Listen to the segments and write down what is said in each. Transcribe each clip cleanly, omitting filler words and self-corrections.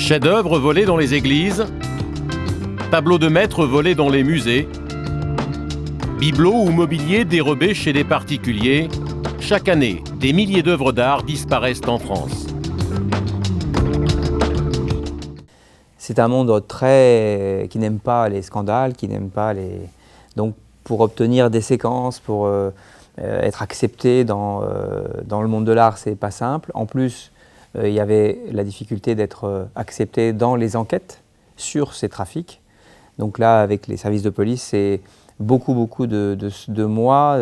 Chefs-d'œuvre volés dans les églises, tableaux de maîtres volés dans les musées, bibelots ou mobilier dérobés chez des particuliers. Chaque année, des milliers d'œuvres d'art disparaissent en France. C'est un monde qui n'aime pas les scandales, qui n'aime pas les... Donc pour obtenir des séquences, pour être accepté dans le monde de l'art, c'est pas simple. En plus, il y avait la difficulté d'être accepté dans les enquêtes sur ces trafics. Donc là, avec les services de police, c'est beaucoup de mois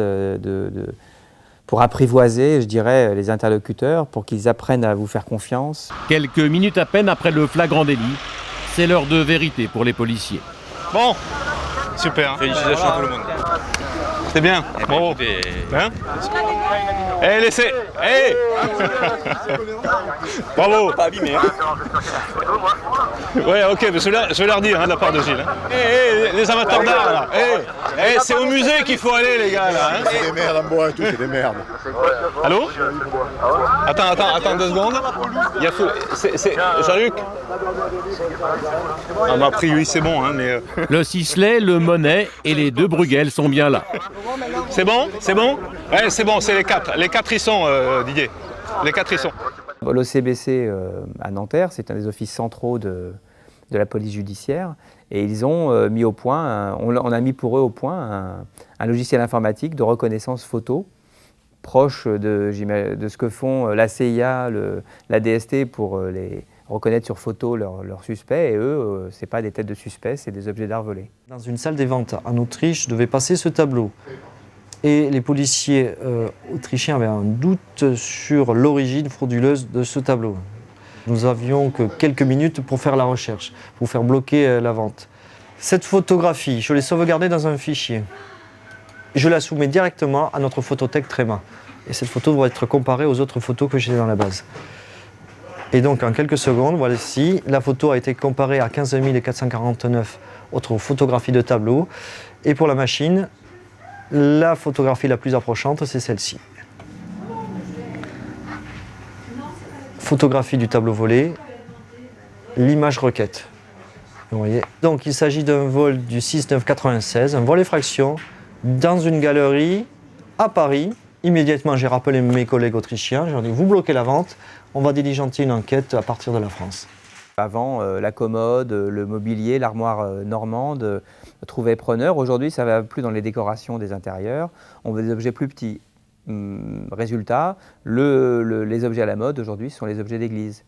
pour apprivoiser, je dirais, les interlocuteurs, pour qu'ils apprennent à vous faire confiance. Quelques minutes à peine après le flagrant délit, c'est l'heure de vérité pour les policiers. Bon, super. Félicitations à tout le monde. C'est bien. Bravo. Hein? Eh, laissez. Eh. Bravo. Pas abîmé, hein. Ouais, ok, mais je vais leur dire de la part de Gilles. Hein. Les amateurs d'art là. C'est au musée qu'il faut aller, les gars là. Hein. C'est des merdes en bois et tout, c'est des merdes. Allô? Attends 2 secondes. C'est Jean-Luc. Ah bah a priori c'est bon, hein, mais. Le Sisley, le Monet et les 2 Bruegel sont bien là. C'est bon? C'est bon? Ouais, c'est bon, c'est les 4. Les 4 y sont, Didier. Les 4 y sont. L'OCBC à Nanterre, c'est un des offices centraux de la police judiciaire, et ils ont mis au point, on a mis pour eux au point un logiciel informatique de reconnaissance photo, proche de ce que font la CIA, la DST pour les reconnaître sur photo leurs suspects, et eux, ce n'est pas des têtes de suspects, c'est des objets d'art volés. Dans une salle des ventes en Autriche, devait passer ce tableau. Et les policiers autrichiens avaient un doute sur l'origine frauduleuse de ce tableau. Nous avions que quelques minutes pour faire la recherche, pour faire bloquer la vente. Cette photographie, je l'ai sauvegardée dans un fichier. Je la soumets directement à notre photothèque Tréma. Et cette photo va être comparée aux autres photos que j'ai dans la base. Et donc en quelques secondes, voici, la photo a été comparée à 15 449 autres photographies de tableaux. Et pour la machine, la photographie la plus approchante, c'est celle-ci. Photographie du tableau volé, l'image requête. Vous voyez. Donc il s'agit d'un vol du 6/9/96, un vol effraction, dans une galerie à Paris. Immédiatement, j'ai rappelé mes collègues autrichiens, j'ai dit vous bloquez la vente, on va diligenter une enquête à partir de la France. Avant, la commode, le mobilier, l'armoire normande trouvaient preneur. Aujourd'hui, ça ne va plus dans les décorations des intérieurs. On veut des objets plus petits. Résultat, les objets à la mode aujourd'hui sont les objets d'église.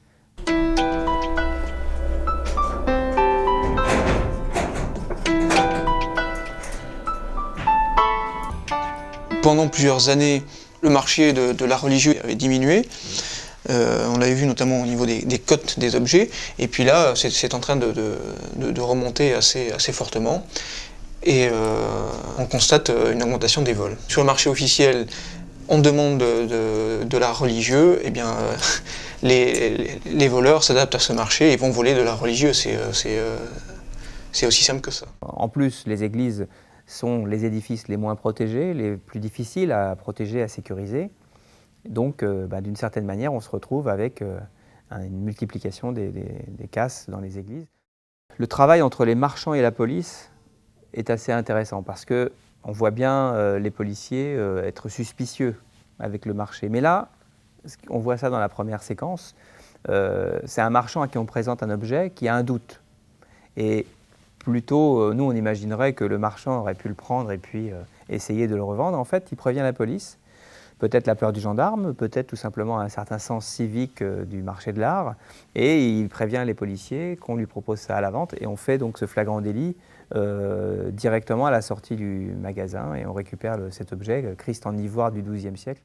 Pendant plusieurs années, le marché de l'art religieux avait diminué. On l'avait vu notamment au niveau des cotes des objets, et puis là c'est en train de remonter assez fortement, et on constate une augmentation des vols. Sur le marché officiel, on demande de l'art religieux, et bien les voleurs s'adaptent à ce marché et vont voler de l'art religieux, c'est aussi simple que ça. En plus, les églises sont les édifices les moins protégés, les plus difficiles à protéger, à sécuriser. Donc, d'une certaine manière, on se retrouve avec une multiplication des casses dans les églises. Le travail entre les marchands et la police est assez intéressant parce qu'on voit bien les policiers être suspicieux avec le marché. Mais là, on voit ça dans la première séquence, c'est un marchand à qui on présente un objet qui a un doute. Et plutôt, nous, on imaginerait que le marchand aurait pu le prendre et puis essayer de le revendre. En fait, il prévient la police. Peut-être la peur du gendarme, peut-être tout simplement un certain sens civique du marché de l'art. Et il prévient les policiers qu'on lui propose ça à la vente. Et on fait donc ce flagrant délit directement à la sortie du magasin. Et on récupère cet objet, Christ en ivoire du XIIe siècle.